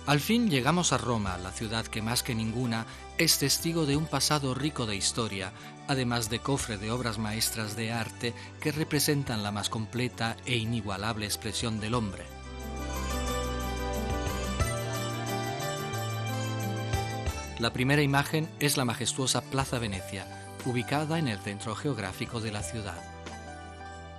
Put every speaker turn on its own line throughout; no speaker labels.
Al fin llegamos a Roma, la ciudad que más que ninguna es testigo de un pasado rico de historia, además de cofre de obras maestras de arte que representan la más completa e inigualable expresión del hombre. La primera imagen es la majestuosa Plaza Venecia, ubicada en el centro geográfico de la ciudad.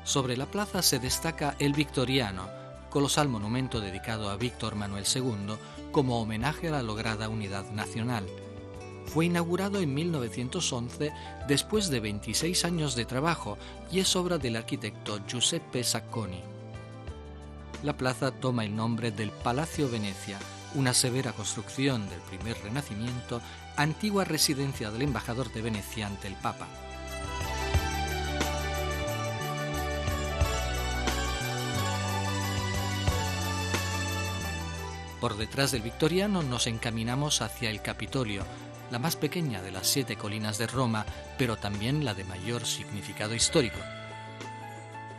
Sobre la plaza se destaca el Victoriano, colosal monumento dedicado a Víctor Manuel II como homenaje a la lograda unidad nacional. Fue inaugurado en 1911 después de 26 años de trabajo y es obra del arquitecto Giuseppe Sacconi. La plaza toma el nombre del Palacio Venecia, una severa construcción del primer Renacimiento, antigua residencia del embajador de Venecia ante el Papa. Por detrás del Victoriano nos encaminamos hacia el Capitolio, la más pequeña de las 7 colinas de Roma, pero también la de mayor significado histórico.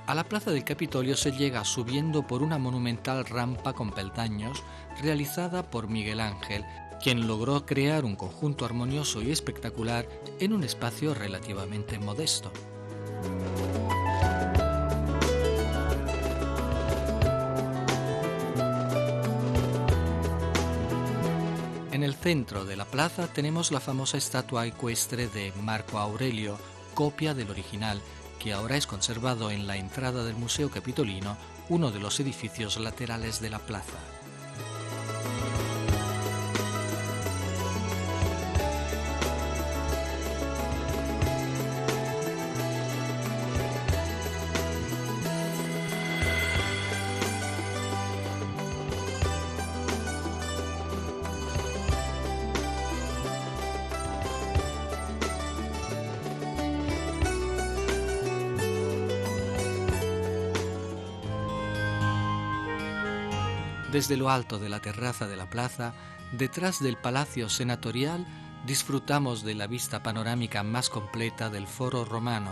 A la plaza del Capitolio se llega subiendo por una monumental rampa con peldaños realizada por Miguel Ángel, quien logró crear un conjunto armonioso y espectacular en un espacio relativamente modesto. En el centro de la plaza tenemos la famosa estatua ecuestre de Marco Aurelio, copia del original, que ahora es conservado en la entrada del Museo Capitolino, uno de los edificios laterales de la plaza. Desde lo alto de la terraza de la plaza, detrás del Palacio Senatorial, disfrutamos de la vista panorámica más completa del Foro Romano,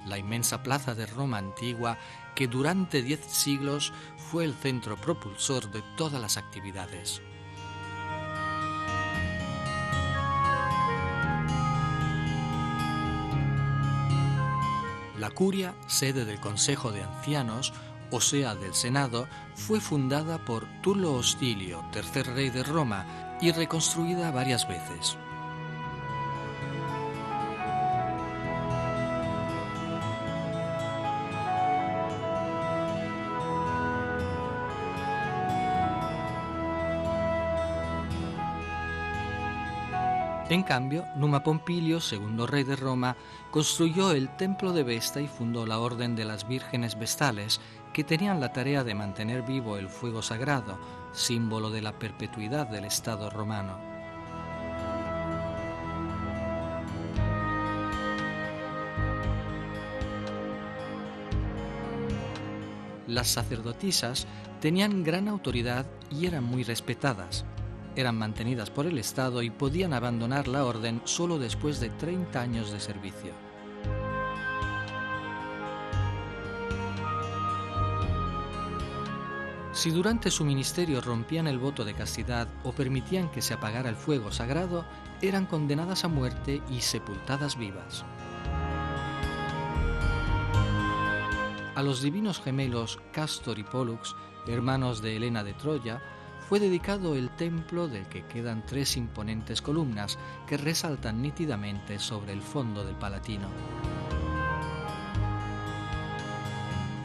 la inmensa plaza de Roma antigua que durante 10 siglos fue el centro propulsor de todas las actividades. La Curia, sede del Consejo de Ancianos, o sea, del Senado, fue fundada por Tullo Hostilio, tercer rey de Roma, y reconstruida varias veces. En cambio, Numa Pompilio, segundo rey de Roma, construyó el templo de Vesta y fundó la Orden de las Vírgenes Vestales, que tenían la tarea de mantener vivo el fuego sagrado, símbolo de la perpetuidad del Estado romano. Las sacerdotisas tenían gran autoridad y eran muy respetadas. Eran mantenidas por el Estado y podían abandonar la orden solo después de 30 años de servicio. Si durante su ministerio rompían el voto de castidad o permitían que se apagara el fuego sagrado, eran condenadas a muerte y sepultadas vivas. A los divinos gemelos Castor y Pólux, hermanos de Helena de Troya, fue dedicado el templo del que quedan 3 imponentes columnas que resaltan nítidamente sobre el fondo del Palatino.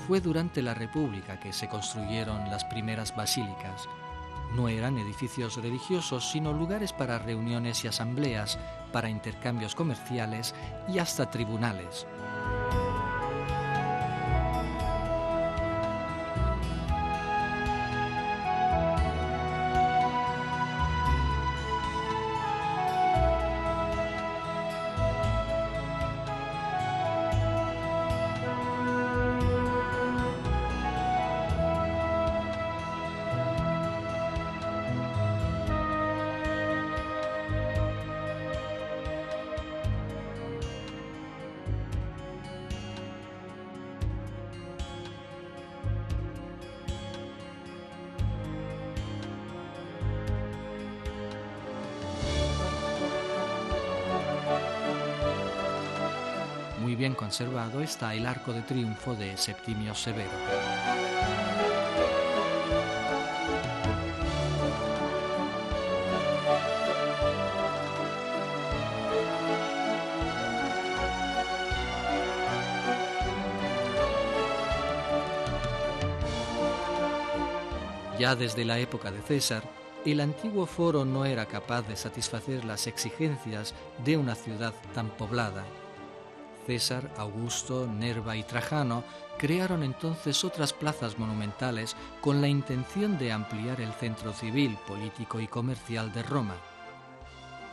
Fue durante la República que se construyeron las primeras basílicas. No eran edificios religiosos, sino lugares para reuniones y asambleas, para intercambios comerciales y hasta tribunales. bien conservado está el arco de triunfo de Septimio Severo. Ya desde la época de César, el antiguo foro no era capaz de satisfacer las exigencias de una ciudad tan poblada. César, Augusto, Nerva y Trajano crearon entonces otras plazas monumentales con la intención de ampliar el centro civil, político y comercial de Roma.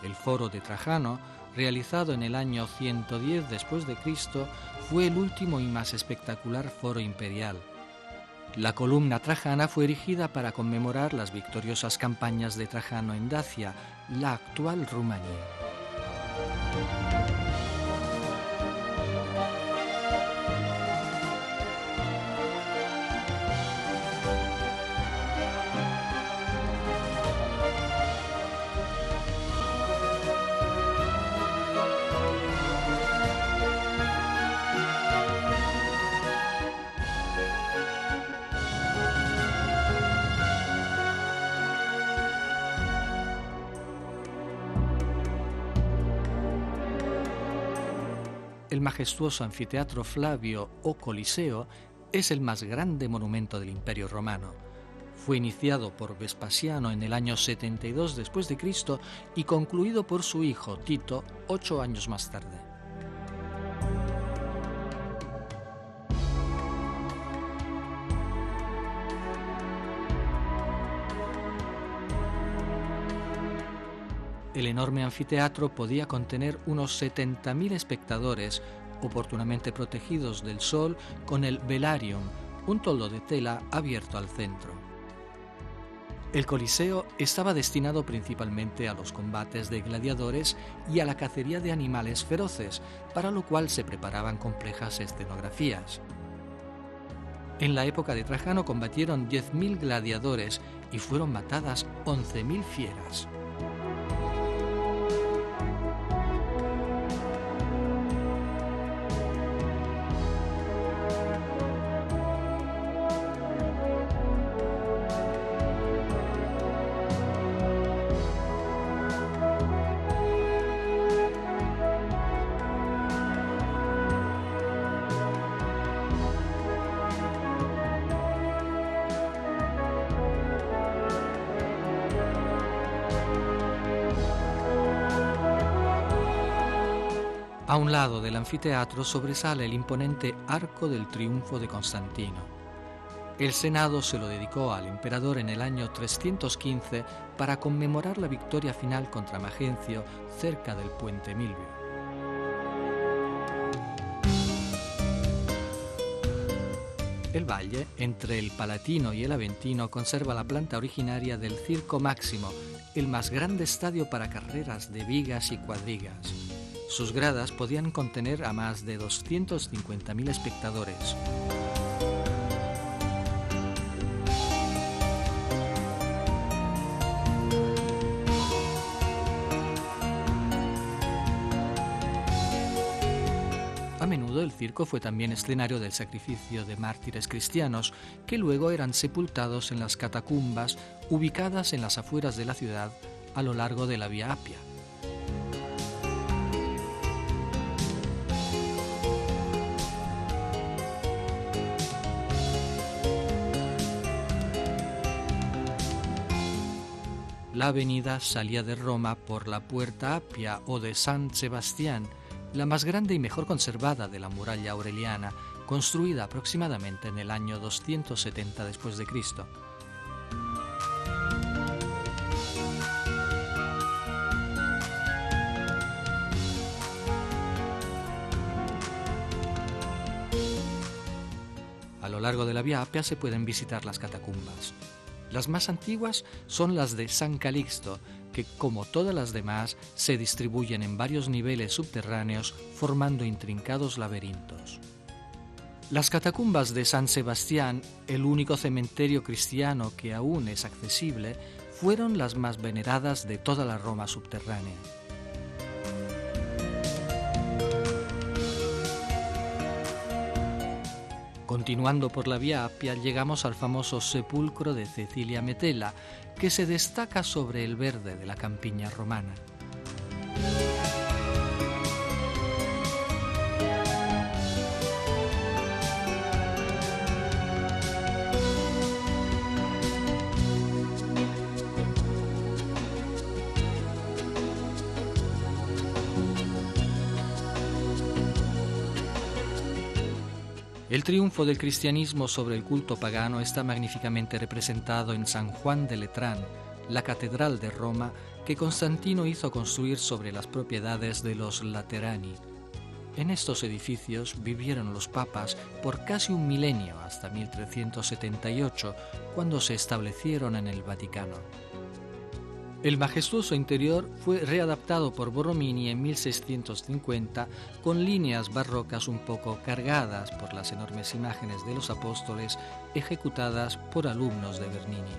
El foro de Trajano, realizado en el año 110 después de Cristo, fue el último y más espectacular foro imperial. La columna trajana fue erigida para conmemorar las victoriosas campañas de Trajano en Dacia, la actual Rumanía. El majestuoso anfiteatro Flavio o Coliseo es el más grande monumento del Imperio Romano. Fue iniciado por Vespasiano en el año 72 después de Cristo y concluido por su hijo Tito 8 años más tarde. El enorme anfiteatro podía contener unos 70.000 espectadores, oportunamente protegidos del sol con el velarium, un toldo de tela abierto al centro. El Coliseo estaba destinado principalmente a los combates de gladiadores y a la cacería de animales feroces, para lo cual se preparaban complejas escenografías. En la época de Trajano combatieron 10.000 gladiadores y fueron matadas 11.000 fieras. A un lado del anfiteatro sobresale el imponente Arco del Triunfo de Constantino. El Senado se lo dedicó al emperador en el año 315 para conmemorar la victoria final contra Magencio cerca del puente Milvio. El valle, entre el Palatino y el Aventino, conserva la planta originaria del Circo Máximo, el más grande estadio para carreras de vigas y cuadrigas. Sus gradas podían contener a más de 250.000 espectadores. A menudo el circo fue también escenario del sacrificio de mártires cristianos que luego eran sepultados en las catacumbas ubicadas en las afueras de la ciudad a lo largo de la Vía Appia. La avenida salía de Roma por la Puerta Appia o de San Sebastián, la más grande y mejor conservada de la muralla aureliana, construida aproximadamente en el año 270 después de Cristo. A lo largo de la Vía Appia se pueden visitar las catacumbas. Las más antiguas son las de San Calixto, que, como todas las demás, se distribuyen en varios niveles subterráneos formando intrincados laberintos. Las catacumbas de San Sebastián, el único cementerio cristiano que aún es accesible, fueron las más veneradas de toda la Roma subterránea. Continuando por la Vía Appia llegamos al famoso sepulcro de Cecilia Metella, que se destaca sobre el verde de la campiña romana. El triunfo del cristianismo sobre el culto pagano está magníficamente representado en San Juan de Letrán, la catedral de Roma que Constantino hizo construir sobre las propiedades de los Laterani. En estos edificios vivieron los papas por casi un milenio, hasta 1378, cuando se establecieron en el Vaticano. El majestuoso interior fue readaptado por Borromini en 1650 con líneas barrocas un poco cargadas por las enormes imágenes de los apóstoles ejecutadas por alumnos de Bernini.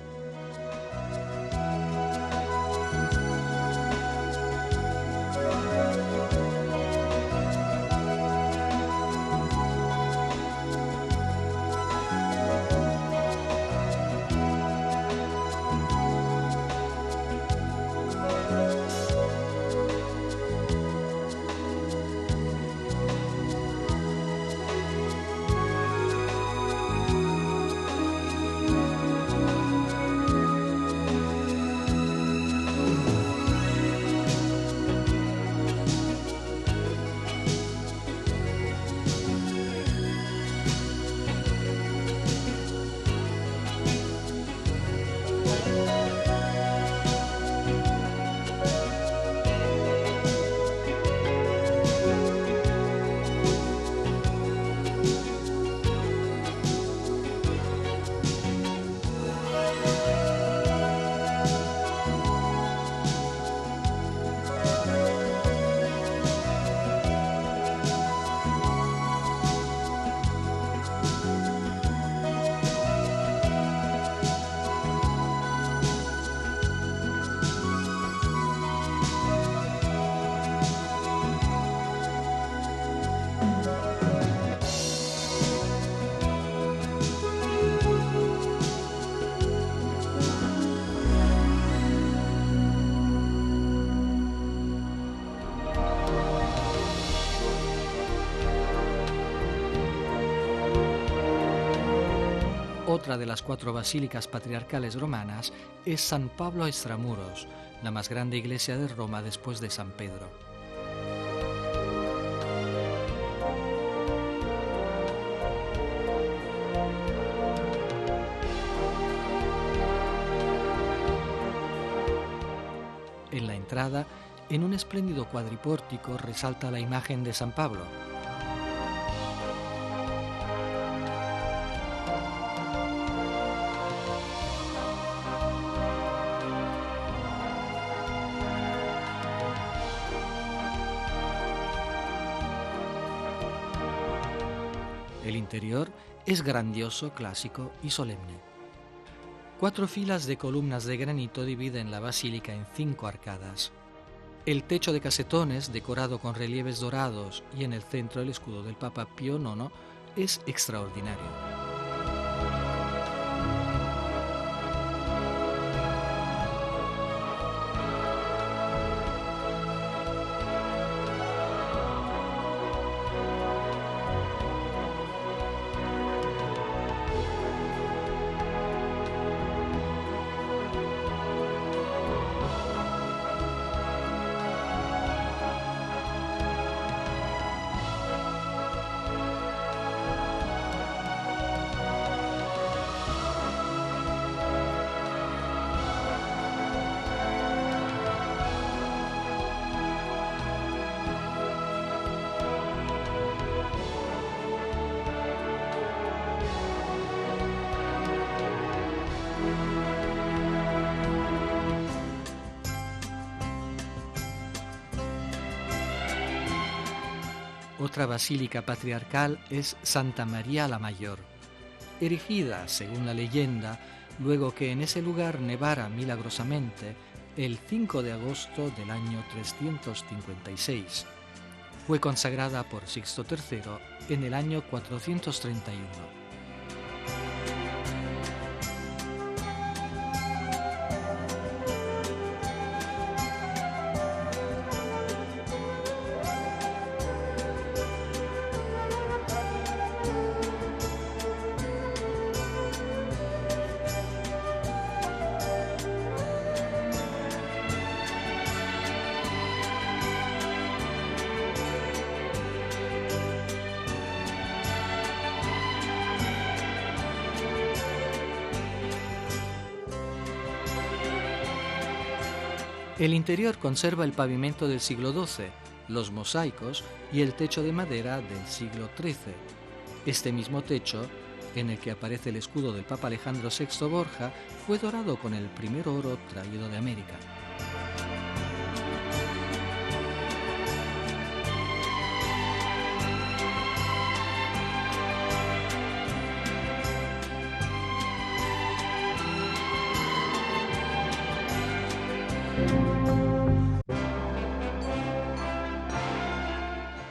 Otra de las 4 basílicas patriarcales romanas es San Pablo Extramuros, la más grande iglesia de Roma después de San Pedro. En la entrada, en un espléndido cuadripórtico, resalta la imagen de San Pablo. El interior es grandioso, clásico y solemne. 4 filas de columnas de granito dividen la basílica en 5 arcadas. El techo de casetones, decorado con relieves dorados y en el centro el escudo del Papa Pío IX, es extraordinario. Otra basílica patriarcal es Santa María la Mayor, erigida, según la leyenda, luego que en ese lugar nevara milagrosamente el 5 de agosto del año 356. Fue consagrada por Sixto III en el año 431. El interior conserva el pavimento del siglo XII, los mosaicos y el techo de madera del siglo XIII. Este mismo techo, en el que aparece el escudo del Papa Alejandro VI Borja, fue dorado con el primer oro traído de América.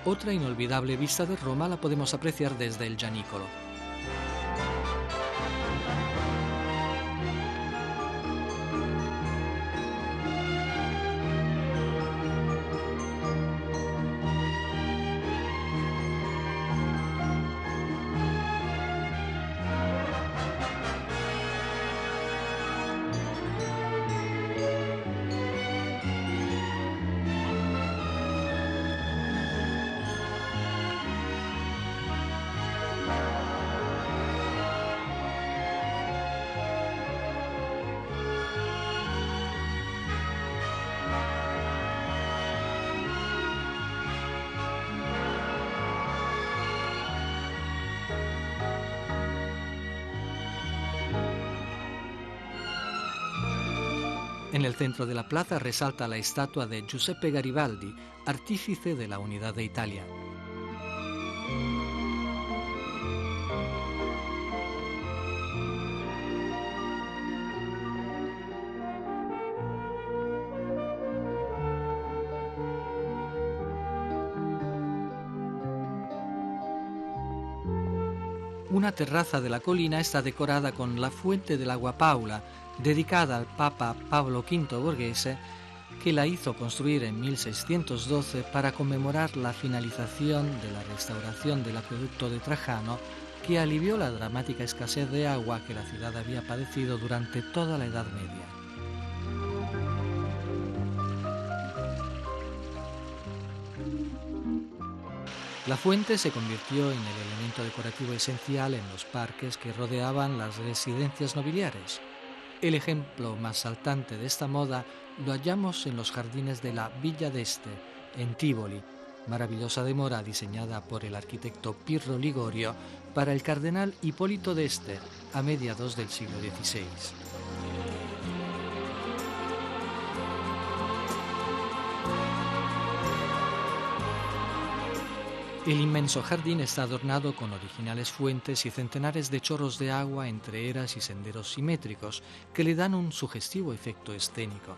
Otra inolvidable vista de Roma la podemos apreciar desde el Gianicolo. En el centro de la plaza resalta la estatua de Giuseppe Garibaldi, artífice de la unidad de Italia. Una terraza de la colina está decorada con la fuente del Agua Paula, dedicada al Papa Pablo V Borghese, que la hizo construir en 1612 para conmemorar la finalización de la restauración del acueducto de Trajano, que alivió la dramática escasez de agua que la ciudad había padecido durante toda la Edad Media. La fuente se convirtió en el elemento decorativo esencial en los parques que rodeaban las residencias nobiliares. El ejemplo más saltante de esta moda lo hallamos en los jardines de la Villa d'Este, en Tivoli, maravillosa demora diseñada por el arquitecto Pirro Ligorio para el cardenal Hipólito d'Este a mediados del siglo XVI. El inmenso jardín está adornado con originales fuentes y centenares de chorros de agua entre eras y senderos simétricos que le dan un sugestivo efecto escénico.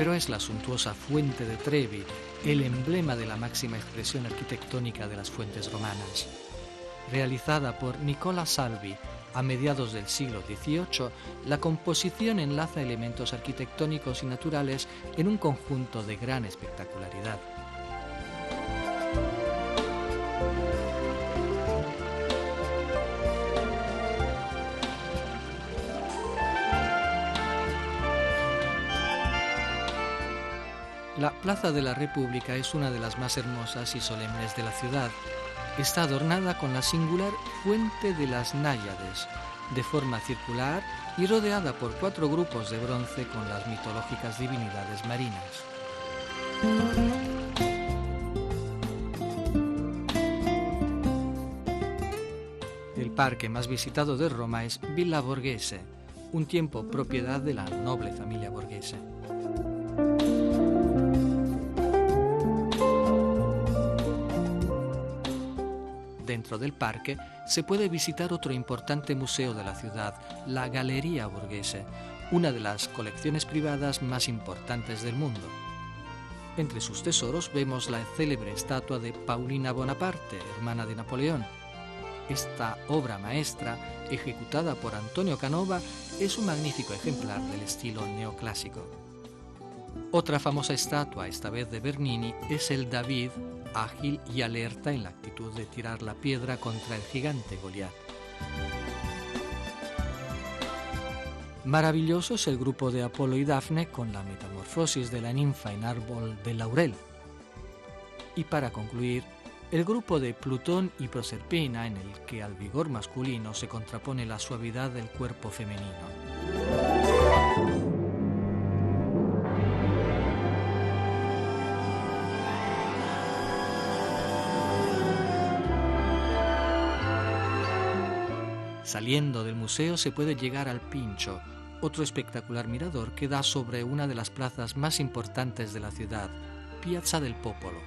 Pero es la suntuosa fuente de Trevi, el emblema de la máxima expresión arquitectónica de las fuentes romanas. Realizada por Nicola Salvi a mediados del siglo XVIII, la composición enlaza elementos arquitectónicos y naturales en un conjunto de gran espectacularidad. La Plaza de la República es una de las más hermosas y solemnes de la ciudad. Está adornada con la singular Fuente de las Náyades, de forma circular y rodeada por 4 grupos de bronce con las mitológicas divinidades marinas. El parque más visitado de Roma es Villa Borghese, un tiempo propiedad de la noble familia Borghese. Dentro del parque se puede visitar otro importante museo de la ciudad, la Galleria Borghese, una de las colecciones privadas más importantes del mundo. Entre sus tesoros vemos la célebre estatua de Paulina Bonaparte, hermana de Napoleón. Esta obra maestra, ejecutada por Antonio Canova, es un magnífico ejemplar del estilo neoclásico. Otra famosa estatua, esta vez de Bernini, es el David, ágil y alerta en la actitud de tirar la piedra contra el gigante Goliat. Maravilloso es el grupo de Apolo y Dafne con la metamorfosis de la ninfa en árbol de laurel. Y para concluir, el grupo de Plutón y Proserpina, en el que al vigor masculino se contrapone la suavidad del cuerpo femenino. Saliendo del museo se puede llegar al Pincio, otro espectacular mirador que da sobre una de las plazas más importantes de la ciudad, Piazza del Popolo.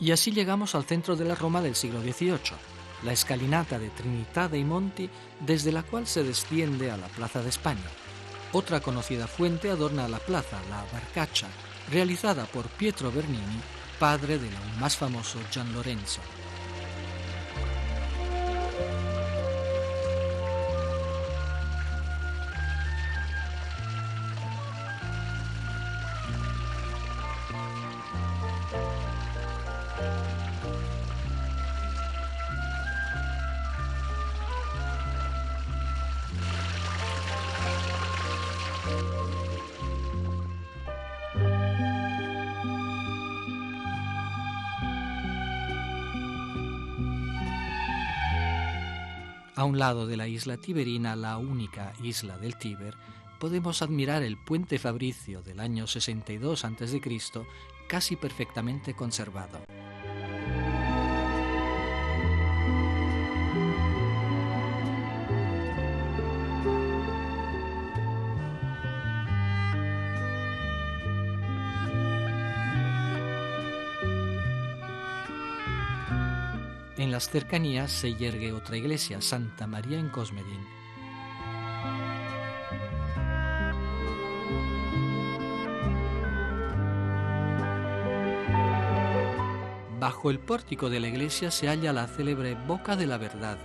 Y así llegamos al centro de la Roma del siglo XVIII, la escalinata de Trinità dei Monti, desde la cual se desciende a la Plaza de España. Otra conocida fuente adorna la plaza, la Barcaccia, realizada por Pietro Bernini, padre del aún más famoso Gian Lorenzo. A un lado de la isla Tiberina, la única isla del Tíber, podemos admirar el puente Fabricio del año 62 a.C., casi perfectamente conservado. En las cercanías se yergue otra iglesia, Santa María in Cosmedin. Bajo el pórtico de la iglesia se halla la célebre Boca de la Verdad,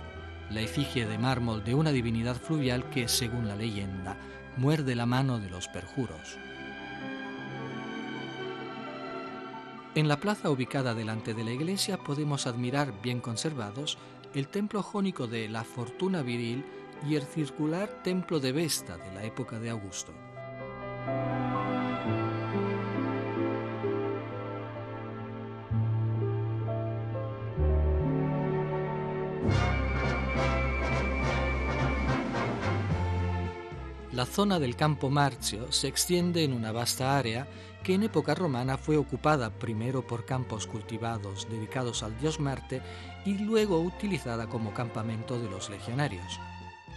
la efigie de mármol de una divinidad fluvial que, según la leyenda, muerde la mano de los perjuros. En la plaza ubicada delante de la iglesia podemos admirar, bien conservados, el templo jónico de la Fortuna Viril y el circular templo de Vesta de la época de Augusto. La zona del Campo Marzio se extiende en una vasta área que en época romana fue ocupada primero por campos cultivados dedicados al dios Marte y luego utilizada como campamento de los legionarios.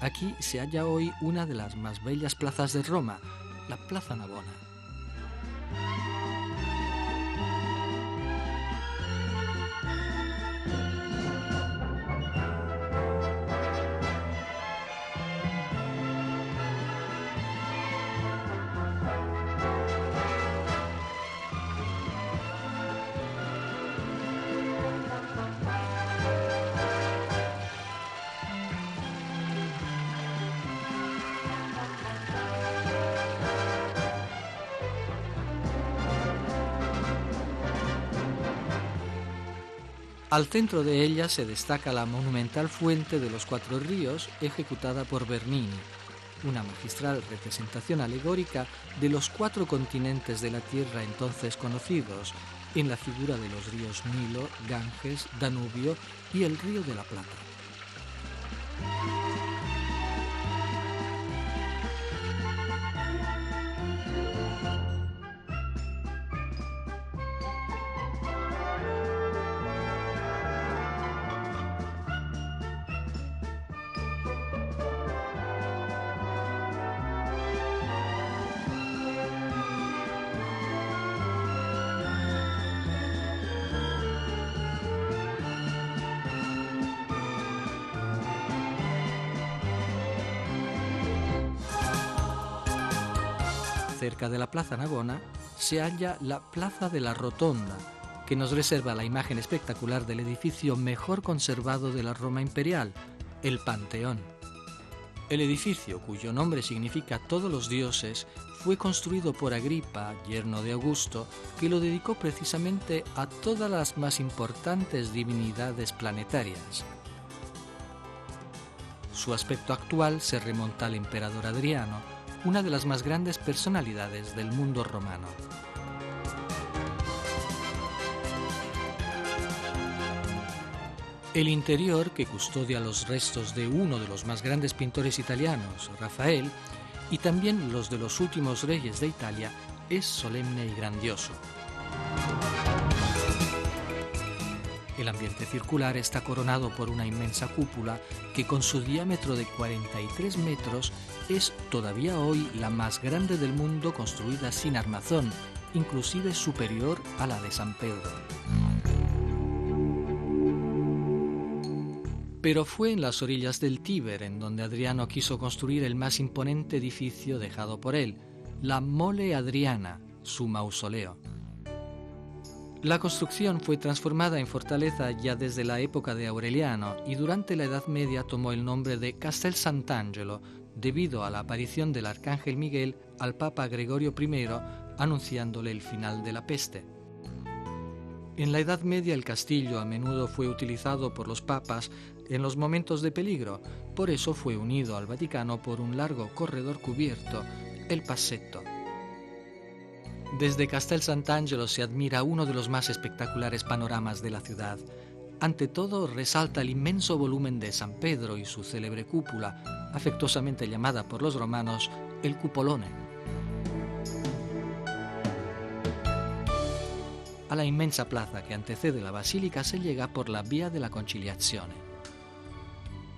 Aquí se halla hoy una de las más bellas plazas de Roma, la Plaza Navona. Al centro de ella se destaca la monumental Fuente de los Cuatro Ríos, ejecutada por Bernini, una magistral representación alegórica de los 4 continentes de la Tierra entonces conocidos, en la figura de los ríos Nilo, Ganges, Danubio y el Río de la Plata. Cerca de la Plaza Navona se halla la Plaza de la Rotonda, que nos reserva la imagen espectacular del edificio mejor conservado de la Roma imperial, el Panteón. El edificio, cuyo nombre significa todos los dioses, fue construido por Agripa, yerno de Augusto, que lo dedicó precisamente a todas las más importantes divinidades planetarias. Su aspecto actual se remonta al emperador Adriano, una de las más grandes personalidades del mundo romano. El interior, que custodia los restos de uno de los más grandes pintores italianos, Rafael, y también los de los últimos reyes de Italia, es solemne y grandioso. El ambiente circular está coronado por una inmensa cúpula que, con su diámetro de 43 metros, es todavía hoy la más grande del mundo construida sin armazón, inclusive superior a la de San Pedro. Pero fue en las orillas del Tíber en donde Adriano quiso construir el más imponente edificio dejado por él, la Mole Adriana, su mausoleo. La construcción fue transformada en fortaleza ya desde la época de Aureliano y durante la Edad Media tomó el nombre de Castel Sant'Angelo debido a la aparición del arcángel Miguel al Papa Gregorio I anunciándole el final de la peste. En la Edad Media el castillo a menudo fue utilizado por los papas en los momentos de peligro, por eso fue unido al Vaticano por un largo corredor cubierto, el Passetto. Desde Castel Sant'Angelo se admira uno de los más espectaculares panoramas de la ciudad. Ante todo, resalta el inmenso volumen de San Pedro y su célebre cúpula, afectuosamente llamada por los romanos el Cupolone. A la inmensa plaza que antecede la basílica se llega por la Vía de la Conciliazione.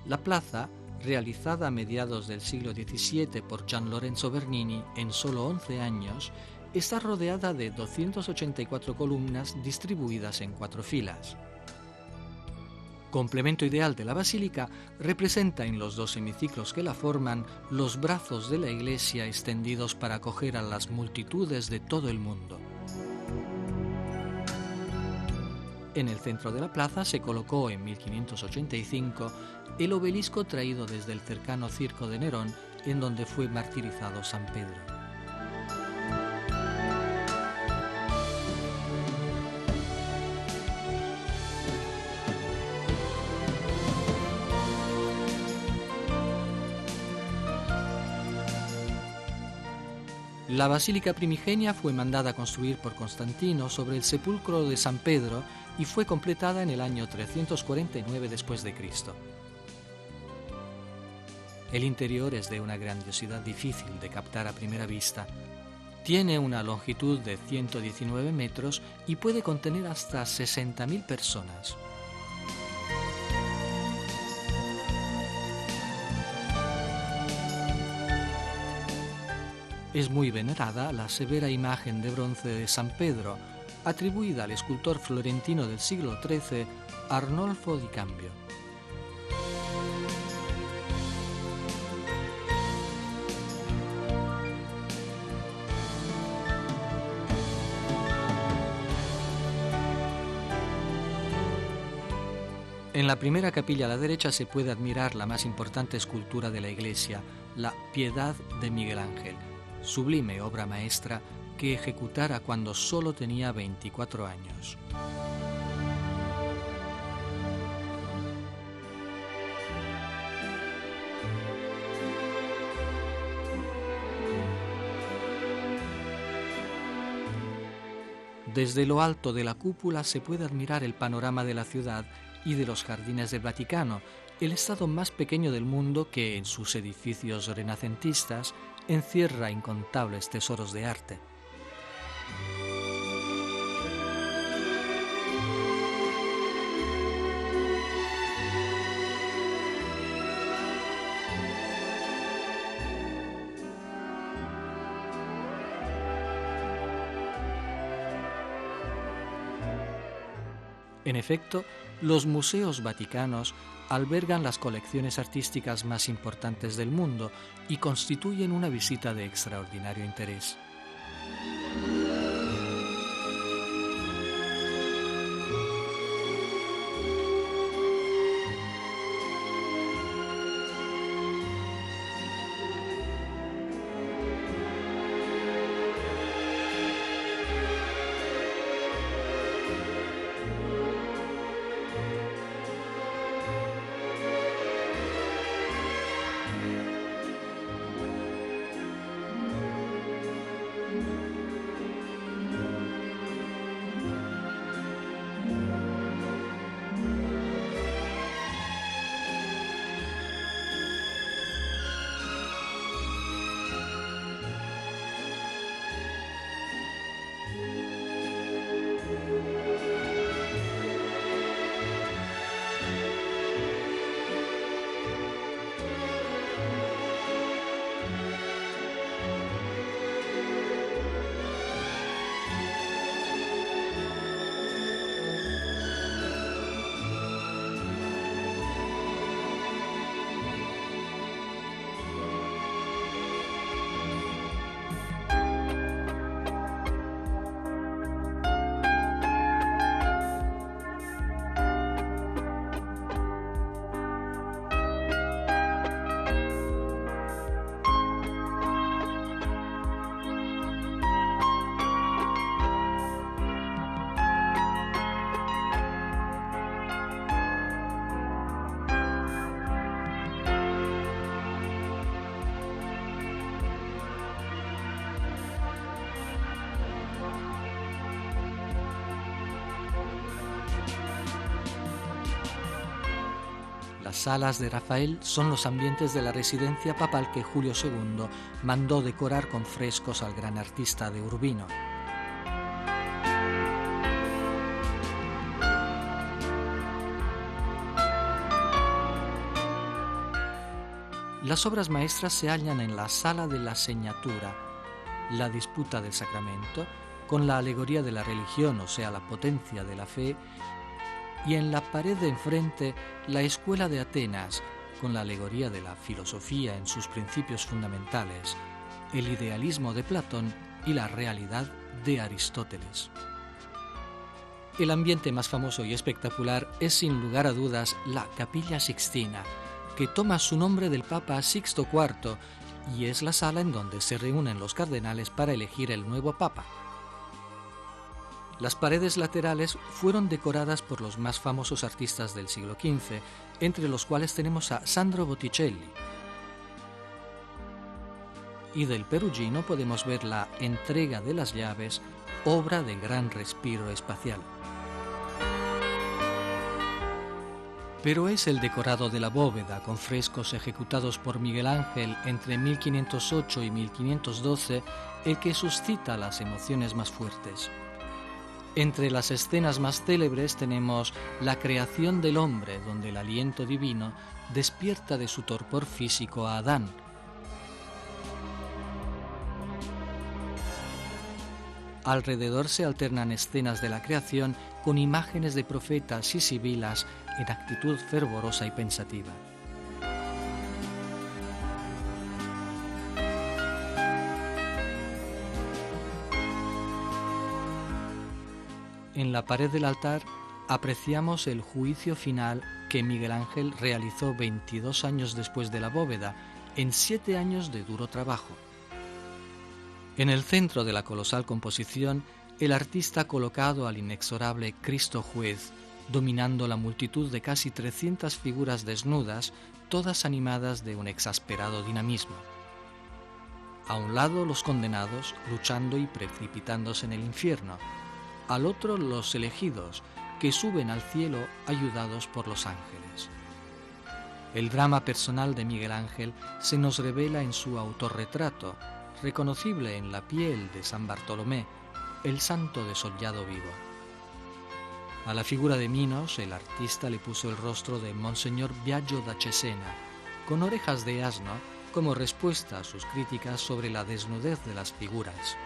La plaza, realizada a mediados del siglo XVII por Gian Lorenzo Bernini en solo 11 años, está rodeada de 284 columnas distribuidas en 4 filas. Complemento ideal de la basílica, representa en los 2 hemiciclos que la forman los brazos de la iglesia extendidos para acoger a las multitudes de todo el mundo. En el centro de la plaza se colocó en 1585 el obelisco traído desde el cercano Circo de Nerón, en donde fue martirizado San Pedro. La basílica primigenia fue mandada a construir por Constantino sobre el sepulcro de San Pedro y fue completada en el año 349 después de Cristo. El interior es de una grandiosidad difícil de captar a primera vista. Tiene una longitud de 119 metros y puede contener hasta 60.000 personas. Es muy venerada la severa imagen de bronce de San Pedro, atribuida al escultor florentino del siglo XIII, Arnolfo di Cambio. En la primera capilla a la derecha se puede admirar la más importante escultura de la iglesia, la Piedad de Miguel Ángel, sublime obra maestra que ejecutara cuando solo tenía 24 años. Desde lo alto de la cúpula se puede admirar el panorama de la ciudad y de los jardines del Vaticano, el estado más pequeño del mundo que, en sus edificios renacentistas, encierra incontables tesoros de arte. En efecto, los museos vaticanos albergan las colecciones artísticas más importantes del mundo y constituyen una visita de extraordinario interés. Las salas de Rafael son los ambientes de la residencia papal que Julio II mandó decorar con frescos al gran artista de Urbino. Las obras maestras se hallan en la Sala de la Señatura, la Disputa del Sacramento, con la alegoría de la religión, o sea, la potencia de la fe, y en la pared de enfrente la Escuela de Atenas, con la alegoría de la filosofía en sus principios fundamentales, el idealismo de Platón y la realidad de Aristóteles. El ambiente más famoso y espectacular es sin lugar a dudas la Capilla Sixtina, que toma su nombre del Papa Sixto IV y es la sala en donde se reúnen los cardenales para elegir el nuevo Papa. Las paredes laterales fueron decoradas por los más famosos artistas del siglo XV, entre los cuales tenemos a Sandro Botticelli. y del Perugino podemos ver la entrega de las llaves, obra de gran respiro espacial. Pero es el decorado de la bóveda, con frescos ejecutados por Miguel Ángel entre 1508 y 1512, el que suscita las emociones más fuertes. Entre las escenas más célebres tenemos la creación del hombre, donde el aliento divino despierta de su torpor físico a Adán. Alrededor se alternan escenas de la creación con imágenes de profetas y sibilas en actitud fervorosa y pensativa. En la pared del altar apreciamos el juicio final que Miguel Ángel realizó 22 años después de la bóveda, en 7 años de duro trabajo. En el centro de la colosal composición, el artista ha colocado al inexorable Cristo Juez, dominando la multitud de casi 300 figuras desnudas, todas animadas de un exasperado dinamismo. A un lado los condenados, luchando y precipitándose en el infierno. Al otro los elegidos, que suben al cielo ayudados por los ángeles. El drama personal de Miguel Ángel se nos revela en su autorretrato, reconocible en la piel de San Bartolomé, el santo desollado vivo. A la figura de Minos, el artista le puso el rostro de Monseñor Biagio da Cesena, con orejas de asno, como respuesta a sus críticas sobre la desnudez de las figuras.